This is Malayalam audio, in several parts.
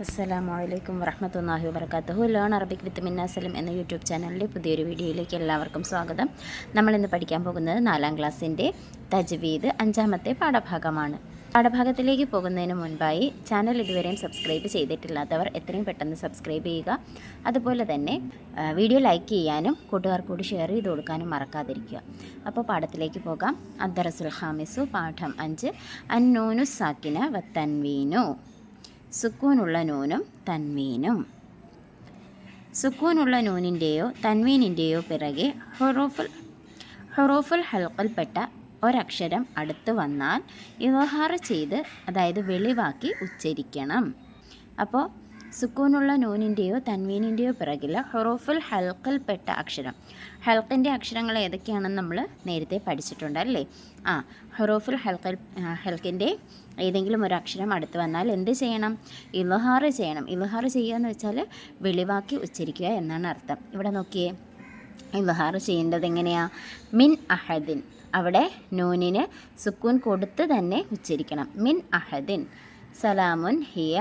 അസ്സലാമു വറഹ്മത്തുള്ളാഹി വബറകാതുഹു. ലേൺ അറബിക് വിത്ത് മിന്ന സലിം എന്ന യൂട്യൂബ് ചാനലിലെ പുതിയൊരു വീഡിയോയിലേക്ക് എല്ലാവർക്കും സ്വാഗതം. നമ്മളിന്ന് പഠിക്കാൻ പോകുന്നത് 4ാം ക്ലാസ്സിൻ്റെ തജ്വീദ് 5ാമത്തെ പാഠഭാഗമാണ്. പാഠഭാഗത്തിലേക്ക് പോകുന്നതിന് മുൻപായി ചാനൽ ഇതുവരെയും സബ്സ്ക്രൈബ് ചെയ്തിട്ടില്ലാത്തവർ എത്രയും പെട്ടെന്ന് സബ്സ്ക്രൈബ് ചെയ്യുക. അതുപോലെ തന്നെ വീഡിയോ ലൈക്ക് ചെയ്യാനും കൂട്ടുകാർ കൂടി ഷെയർ ചെയ്ത് കൊടുക്കാനും മറക്കാതിരിക്കുക. അപ്പോൾ പാഠത്തിലേക്ക് പോകാം. അദ്ദറസുൽ ഖാമിസു പാഠം 5 അന്നൂനു സാക്കിന വത്തൻവീനു. സുക്കൂനുള്ള നൂനും തൻവീനും. സുക്കൂനുള്ള നൂനിൻ്റെയോ തൻവീനിൻ്റെയോ പിറകെ ഹുറൂഫുൽ ഹൽഖിൽപ്പെട്ട ഒരക്ഷരം അടുത്ത് വന്നാൽ ഇദ്ഹാർ ചെയ്ത്, അതായത് വെളിവാക്കി ഉച്ചരിക്കണം. അപ്പോൾ സുക്കൂനുള്ള നൂനിൻ്റെയോ തൻവീനിൻ്റെയോ പിറകിൽ ഹുറൂഫുൽ ഹൽഖിൽപ്പെട്ട അക്ഷരം, ഹൽക്കിൻ്റെ അക്ഷരങ്ങൾ ഏതൊക്കെയാണെന്ന് നമ്മൾ നേരത്തെ പഠിച്ചിട്ടുണ്ട് അല്ലേ? ഹുറൂഫുൽ ഹൽക്കിൻ്റെ ഏതെങ്കിലും ഒരു അക്ഷരം അടുത്ത് വന്നാൽ എന്ത് ചെയ്യണം? ഇദ്ഹാർ ചെയ്യണം. ഇദ്ഹാർ ചെയ്യുക എന്ന് വെച്ചാൽ വെളിവാക്കി ഉച്ചരിക്കുക എന്നാണ് അർത്ഥം. ഇവിടെ നോക്കിയേ, ഇദ്ഹാർ ചെയ്യേണ്ടത് എങ്ങനെയാണ്? മിൻ അഹദിൻ, അവിടെ നൂനിന് സുക്കൂൻ കൊടുത്ത് തന്നെ ഉച്ചരിക്കണം. മിൻ അഹദിൻ. സലാമുൻ ഹിയ,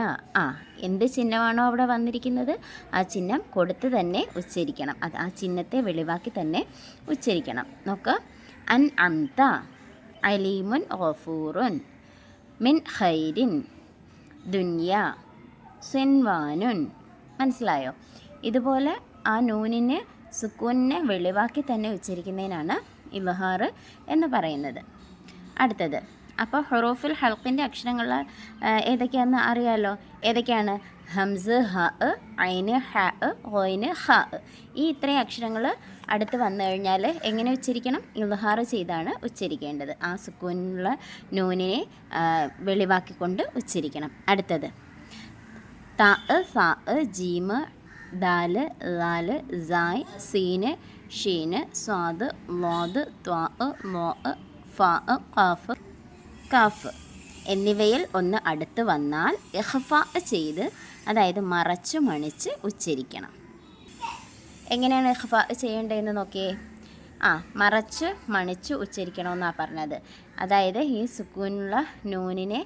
എന്ത് ചിഹ്നമാണോ അവിടെ വന്നിരിക്കുന്നത് ആ ചിഹ്നം കൊടുത്ത് തന്നെ ഉച്ചരിക്കണം. ആ ചിഹ്നത്തെ വെളിവാക്കി തന്നെ ഉച്ചരിക്കണം. നോക്ക്, അൻ അംത അലീമുൻ ഗഫൂറുൻ മിൻ ഖൈരിൻ ദുനിയ സിൻവാനുൻ. മനസ്സിലായോ? ഇതുപോലെ ആ നൂനിന് സുക്കൂനിനെ വെളിവാക്കി തന്നെ ഉച്ചരിക്കുന്നതിനാണ് ഇദ്ഹാർ എന്ന് പറയുന്നത്. അടുത്തത്, അപ്പോൾ ഹുറൂഫുൽ ഹൽക്കിൻ്റെ അക്ഷരങ്ങൾ ഏതൊക്കെയാണെന്ന് അറിയാമല്ലോ. ഏതൊക്കെയാണ്? ഹംസ്, ഹ, ഐന്, ഹ, ഗോയിന്, ഹ. ഈ ഇത്രയും അക്ഷരങ്ങൾ അടുത്ത് വന്നു കഴിഞ്ഞാൽ എങ്ങനെ ഉച്ചരിക്കണം? ഇദ്ഹാർ ചെയ്താണ് ഉച്ചരിക്കേണ്ടത്. ആ സുക്കൂനുള്ള നൂനിനെ വെളിവാക്കിക്കൊണ്ട് ഉച്ചരിക്കണം. അടുത്തത്, ത, സ, ജീമ്, ദാല്, ലാല്, സായ്, സീന്, ഷീന്, സ്വാദ്, ലോദ്, ത്വാ, ലോ, ഫാ, ഖാഫ്, കാഫ് എന്നിവയിൽ ഒന്ന് അടുത്ത് വന്നാൽ ഇഖ്ഫാ ചെയ്ത്, അതായത് മറച്ചു മണിച്ച് ഉച്ചരിക്കണം. എങ്ങനെയാണ് ഇഖ്ഫാ ചെയ്യേണ്ടതെന്ന് നോക്കിയേ. മറച്ച് മണിച്ച് ഉച്ചരിക്കണമെന്നാണ് പറഞ്ഞത്. അതായത് ഈ സുക്കൂനുള്ള നൂനിനെ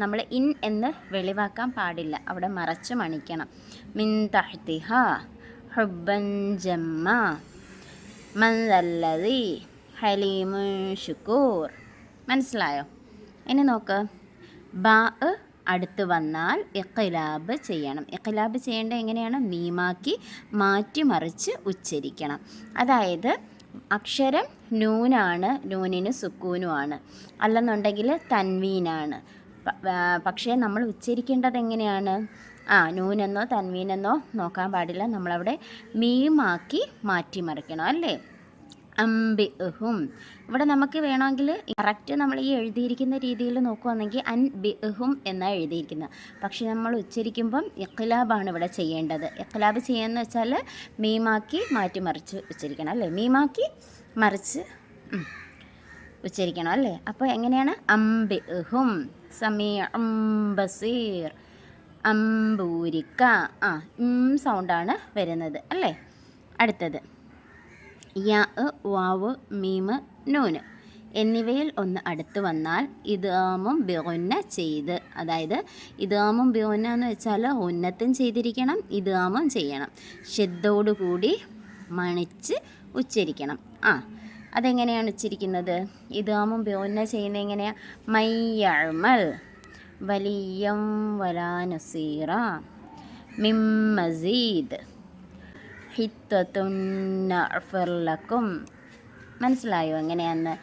നമ്മൾ ഇൻ എന്ന് വെളിവാക്കാൻ പാടില്ല, അവിടെ മറച്ച് മണിക്കണം. മിൻ തഹ്തിഹ ഹുബ്ബൻ ജമ്മ മൻ ദല്ലദി ഹലീമുൻ ശുക്കൂർ. മനസ്സിലായോ? ഇനി നോക്ക്, ബാ അടുത്ത് വന്നാൽ ഇഖ്ലാബ് ചെയ്യണം. ഇഖ്ലാബ് ചെയ്യേണ്ടത് എങ്ങനെയാണ്? മീമാക്കി മാറ്റിമറിച്ച് ഉച്ചരിക്കണം. അതായത് അക്ഷരം നൂനാണ്, നൂനിന് സുക്കൂനുമാണ്, അല്ലെന്നുണ്ടെങ്കിൽ തൻവീനാണ്. പക്ഷേ നമ്മൾ ഉച്ചരിക്കേണ്ടത് എങ്ങനെയാണ്? നൂനെന്നോ തൻവീനെന്നോ നോക്കാൻ പാടില്ല, നമ്മളവിടെ മീമാക്കി മാറ്റിമറിക്കണം അല്ലേ? അംബിഉഹും. ഇവിടെ നമുക്ക് വേണമെങ്കിൽ കറക്റ്റ് നമ്മൾ ഈ എഴുതിയിരിക്കുന്ന രീതിയിൽ നോക്കുകയാണെങ്കിൽ അൻബിഉഹും എന്നാണ് എഴുതിയിരിക്കുന്നത്. പക്ഷേ നമ്മൾ ഉച്ചരിക്കുമ്പം ഇഖ്ലാബാണ് ഇവിടെ ചെയ്യേണ്ടത്. ഇഖ്ലാബ് ചെയ്യാന്ന് വെച്ചാൽ മീമാക്കി മാറ്റിമറിച്ച് ഉച്ചരിക്കണം അല്ലേ? മീമാക്കി മറിച്ച് ഉച്ചരിക്കണം അല്ലേ? അപ്പോൾ എങ്ങനെയാണ്? അംബിഉഹും സമീഉം ബസീർ അംബൂരിക്ക. സൗണ്ടാണ് വരുന്നത് അല്ലേ? അടുത്തത്, യാ, വാവ്, മീമ്, നൂന് എന്നിവയിൽ ഒന്ന് അടുത്ത് വന്നാൽ ഇദ്ഗാമും ബിഗുന്ന ചെയ്ത്, അതായത് ഇദ്ഗാമും ബിഗുന്ന എന്ന് വെച്ചാൽ ഉന്നത്തും ചെയ്തിരിക്കണം, ഇദ്ഗാമും ചെയ്യണം. ഷദ്ദോടുകൂടി മണിച്ച് ഉച്ചരിക്കണം. അതെങ്ങനെയാണ് ഉച്ചരിക്കുന്നത്? ഇദ്ഗാമും ബിഗുന്ന ചെയ്യുന്നത് എങ്ങനെയാണ്? മയ്യഅമൽ വലിയം വലാ നസീറ മിൻ മസീദ് ഹിത്തത്തുൻ നഅ്ഫിർ ലക്കും. മനസ്സിലായോ എങ്ങനെയാന്ന്?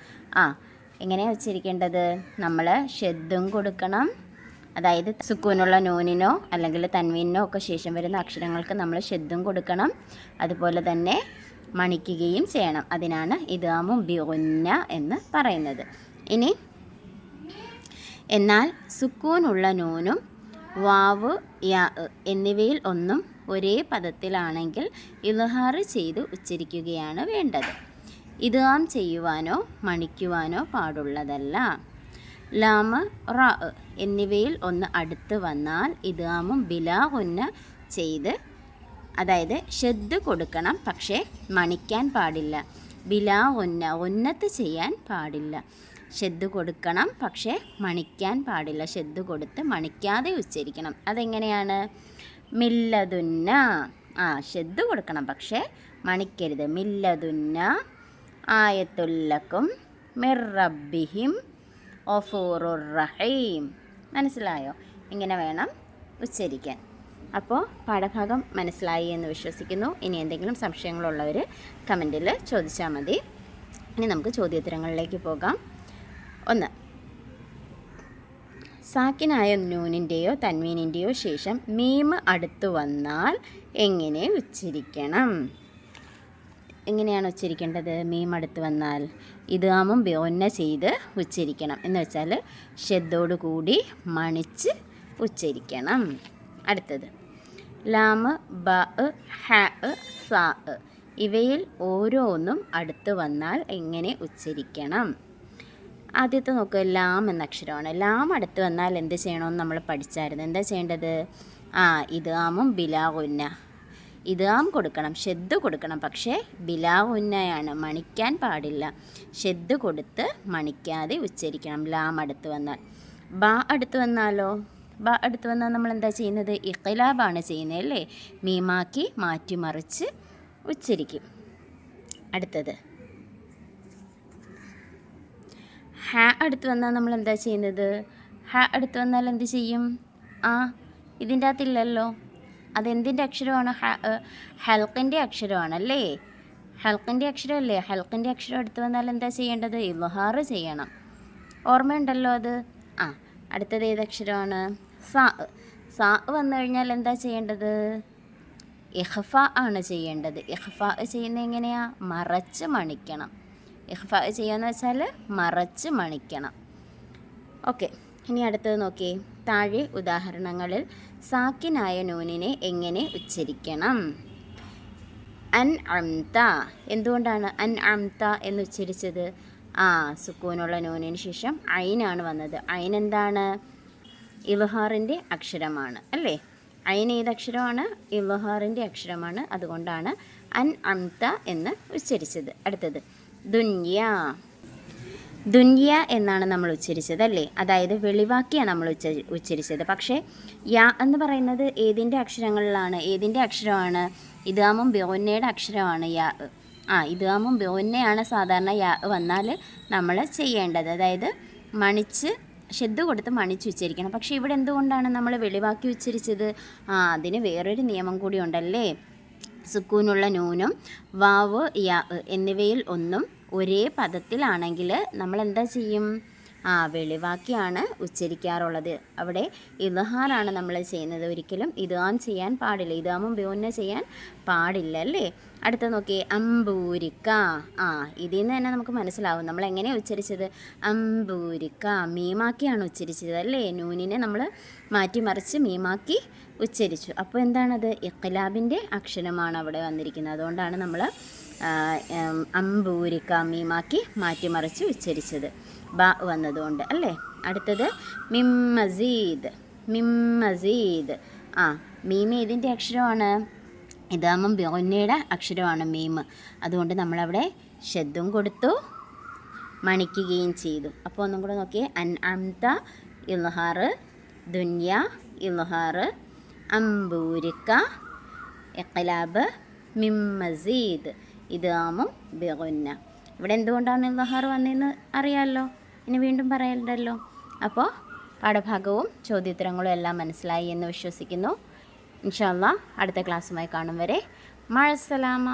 എങ്ങനെയാണ് ഉച്ചരിക്കേണ്ടത്? നമ്മൾ ഷദ്ദും കൊടുക്കണം, അതായത് സുക്കൂനുള്ള നൂനിനോ അല്ലെങ്കിൽ തൻവീനിനോ ഒക്കെ ശേഷം വരുന്ന അക്ഷരങ്ങൾക്ക് നമ്മൾ ഷദ്ദും കൊടുക്കണം, അതുപോലെ തന്നെ മണിക്കുകയും ചെയ്യണം. അതിനാണ് ഇദ്ഗാമും ബിഗുന്ന എന്ന് പറയുന്നത്. ഇനി എന്നാൽ സുക്കൂനുള്ള നൂനും വാവ്, യാ എന്നിവയിൽ ഒന്നും ഒരേ പദത്തിലാണെങ്കിൽ ഇദ്ഹാർ ചെയ്ത് ഉച്ചരിക്കുകയാണ് വേണ്ടത്. ഇദ്ഗാം ചെയ്യുവാനോ മണിക്കുവാനോ പാടുള്ളതല്ല. ലാമ്, റാ എന്നിവയിൽ ഒന്ന് അടുത്ത് വന്നാൽ ഇദ്ഗാമും ബിലാ ഗുന്ന ചെയ്ത്, അതായത് ഷദ്ദ് കൊടുക്കണം, പക്ഷേ മണിക്കാൻ പാടില്ല. ബിലാ ഗുന്ന, ഉന്നത്ത് ചെയ്യാൻ പാടില്ല. ഷെദ് കൊടുക്കണം, പക്ഷേ മണിക്കാൻ പാടില്ല. ഷെദ് കൊടുത്ത് മണിക്കാതെ ഉച്ചരിക്കണം. അതെങ്ങനെയാണ്? മില്ലതുന്ന. ഷെദ് കൊടുക്കണം, പക്ഷേ മണിക്കരുത്. മില്ലതുന്ന ആയത്തുല്ലക്കും മിർ റബ്ബിഹിം ഗഫൂറുർ റഹീം. മനസ്സിലായോ? ഇങ്ങനെ വേണം ഉച്ചരിക്കാൻ. അപ്പോൾ പാഠഭാഗം മനസ്സിലായി എന്ന് വിശ്വസിക്കുന്നു. ഇനി എന്തെങ്കിലും സംശയങ്ങളുള്ളവർ കമൻറ്റിൽ ചോദിച്ചാൽ മതി. ഇനി നമുക്ക് ചോദ്യോത്തരങ്ങളിലേക്ക് പോകാം. 1. സാക്കിനായ നൂനിൻ്റെയോ തൻവീനിൻ്റെയോ ശേഷം മീം അടുത്തു വന്നാൽ എങ്ങനെ ഉച്ചരിക്കണം? എങ്ങനെയാണ് ഉച്ചരിക്കേണ്ടത്? മീം അടുത്ത് വന്നാൽ ഇദ്ഗാമും ബിഗുന്ന ചെയ്ത് ഉച്ചരിക്കണം. എന്ന് വെച്ചാൽ ഷെദ്ദോട് കൂടി മണിച്ച് ഉച്ചരിക്കണം. അടുത്തത് ലാമ്, ബ, ഹ, സാ ഇവയിൽ ഓരോന്നും അടുത്ത് വന്നാൽ എങ്ങനെ ഉച്ചരിക്കണം? ആദ്യത്തെ നോക്കുക, ലാം എന്ന അക്ഷരമാണ്. ലാം അടുത്ത് വന്നാൽ എന്ത് ചെയ്യണമെന്ന് നമ്മൾ പഠിച്ചായിരുന്നു. എന്താ ചെയ്യേണ്ടത്? ഇദ്ഗാമും ബിലാഗുന്ന. ഇദ്ഗാം കൊടുക്കണം, ഷെദ് കൊടുക്കണം, പക്ഷേ ബിലാഗുന്നയാണ്, മണിക്കാൻ പാടില്ല. ഷെദ് കൊടുത്ത് മണിക്കാതെ ഉച്ചരിക്കണം ലാം അടുത്ത് വന്നാൽ. ബ അടുത്ത് വന്നാലോ? ബ അടുത്ത് വന്നാൽ നമ്മൾ എന്താ ചെയ്യുന്നത്? ഇഖ്ലാബാണ് ചെയ്യുന്നത് അല്ലേ? മീമാക്കി മാറ്റിമറിച്ച് ഉച്ചരിക്കും. അടുത്തത് ഹ അടുത്ത് വന്നാൽ നമ്മൾ എന്താ ചെയ്യുന്നത്? ഹ അടുത്ത് വന്നാൽ എന്ത് ചെയ്യും? ഇതിൻ്റെ അകത്തില്ലല്ലോ. അതെന്തിൻ്റെ അക്ഷരമാണ്? ഹൽക്കിൻ്റെ അക്ഷരമാണല്ലേ? ഹൽക്കിൻ്റെ അക്ഷരമല്ലേ? ഹൽക്കിൻ്റെ അക്ഷരം അടുത്ത് വന്നാൽ എന്താ ചെയ്യേണ്ടത്? ഇദ്ഹാർ ചെയ്യണം. ഓർമ്മയുണ്ടല്ലോ അത്? അടുത്തത് ഏതക്ഷരമാണ്? സാ. സാ വന്നു കഴിഞ്ഞാൽ എന്താ ചെയ്യേണ്ടത്? ഇഖ്ഫ ആണ് ചെയ്യേണ്ടത്. ഇഖ്ഫ ചെയ്യുന്നത് എങ്ങനെയാണ്? മറച്ച് മണിക്കണം. ഇഖ്ഫ ചെയ്യാന്ന് വെച്ചാൽ മറച്ച് മണിക്കണം. ഓക്കെ, ഇനി അടുത്തത് നോക്കിയേ. താഴെ ഉദാഹരണങ്ങളിൽ സാക്കിനായ നൂനിനെ എങ്ങനെ ഉച്ചരിക്കണം? അൻ അംത. എന്തുകൊണ്ടാണ് അൻ അംത എന്ന് ഉച്ചരിച്ചത്? സുക്കൂനുള്ള നൂനിന് ശേഷം ഐനാണ് വന്നത്. ഐൻ എന്താണ്? ഇദ്ഹാറിൻ്റെ അക്ഷരമാണ് അല്ലേ? ഐൻ ഏതക്ഷരമാണ്? ഇദ്ഹാറിൻ്റെ അക്ഷരമാണ്. അതുകൊണ്ടാണ് അൻ അംത എന്ന് ഉച്ചരിച്ചത്. അടുത്തത് ദുന്യ. ദുന്യ എന്നാണ് നമ്മൾ ഉച്ചരിച്ചത് അല്ലേ? അതായത് വെളിവാക്കിയാണ് നമ്മൾ ഉച്ചരിച്ചത്. പക്ഷേ യാ എന്ന് പറയുന്നത് ഏതിൻ്റെ അക്ഷരങ്ങളിലാണ്? ഏതിൻ്റെ അക്ഷരമാണ്? ഇദ്ഗാമും ബിഗുന്നയുടെ അക്ഷരമാണ് യാ. ഇദ്ഗാമും ബിഗുന്നയാണ് സാധാരണ യാ വന്നാൽ നമ്മൾ ചെയ്യേണ്ടത്. അതായത് മണിച്ച് ഷെദ് കൊടുത്ത് മണിച്ച് ഉച്ചരിക്കണം. പക്ഷേ ഇവിടെ എന്തുകൊണ്ടാണ് നമ്മൾ വെളിവാക്കി ഉച്ചരിച്ചത്? അതിന് വേറൊരു നിയമം കൂടി ഉണ്ടല്ലേ. സുക്കൂനുള്ള നൂനും വാവ്, യാ എന്നിവയിൽ ഒന്നും ഒരേ പദത്തിലാണെങ്കിൽ നമ്മൾ എന്താ ചെയ്യും? വെളിവാക്കിയാണ് ഉച്ചരിക്കാറുള്ളത്. അവിടെ ഇദ്ഹാറാണ് നമ്മൾ ചെയ്യുന്നത്. ഒരിക്കലും ഇദ്ഗാം ചെയ്യാൻ പാടില്ല. ഇദ്ഗാമും ബിഗുന്ന ചെയ്യാൻ പാടില്ല അല്ലേ? അടുത്ത നോക്കിയേ, അമ്പൂരിക്ക. ഇതിൽ നിന്ന് തന്നെ നമുക്ക് മനസ്സിലാവും നമ്മൾ എങ്ങനെയാണ് ഉച്ചരിച്ചത്. അമ്പൂരിക്ക മീമാക്കിയാണ് ഉച്ചരിച്ചത് അല്ലേ? നൂനിനെ നമ്മൾ മാറ്റിമറിച്ച് മീമാക്കി ഉച്ചരിച്ചു. അപ്പോൾ എന്താണത്? ഇഖ്ലാബിൻ്റെ അക്ഷരമാണ് അവിടെ വന്നിരിക്കുന്നത്. അതുകൊണ്ടാണ് നമ്മൾ അമ്പൂരിക്ക മീമാക്കി മാറ്റിമറിച്ച് ഉച്ചരിച്ചത്, ബ വന്നതുകൊണ്ട് അല്ലേ? അടുത്തത് മിമ്മസീദ്. മിമ്മസീദ്. മീം ഏതിൻ്റെ അക്ഷരമാണ്? ഇദ്ഗാമും ബിഗുന്നയുടെ അക്ഷരമാണ് മീം. അതുകൊണ്ട് നമ്മളവിടെ ഷെദ്ദും കൊടുത്തു, മണിക്കുകയും ചെയ്തു. അപ്പോൾ ഒന്നും കൂടെ നോക്കിയേ. അൻ അംത ഇദ്ഹാർ, ദുന്യ ഇദ്ഹാർ, അമ്പൂരിക്ക ഇഖ്ലാബ്, മിമ്മസീദ് ഇദ്ഗാമും ബിഗുന്ന. ഇവിടെ എന്തുകൊണ്ടാണ് ഇദ്ഹാർ വന്നതെന്ന് അറിയാമല്ലോ. ഇനി വീണ്ടും പറയണ്ടല്ലോ. അപ്പോൾ പാഠഭാഗവും ചോദ്യോത്തരങ്ങളും എല്ലാം മനസ്സിലായി എന്ന് വിശ്വസിക്കുന്നു. ഇൻഷാ അല്ലാഹ് അടുത്ത ക്ലാസ്സുമായി കാണും വരെ മഅസ്സലാമ.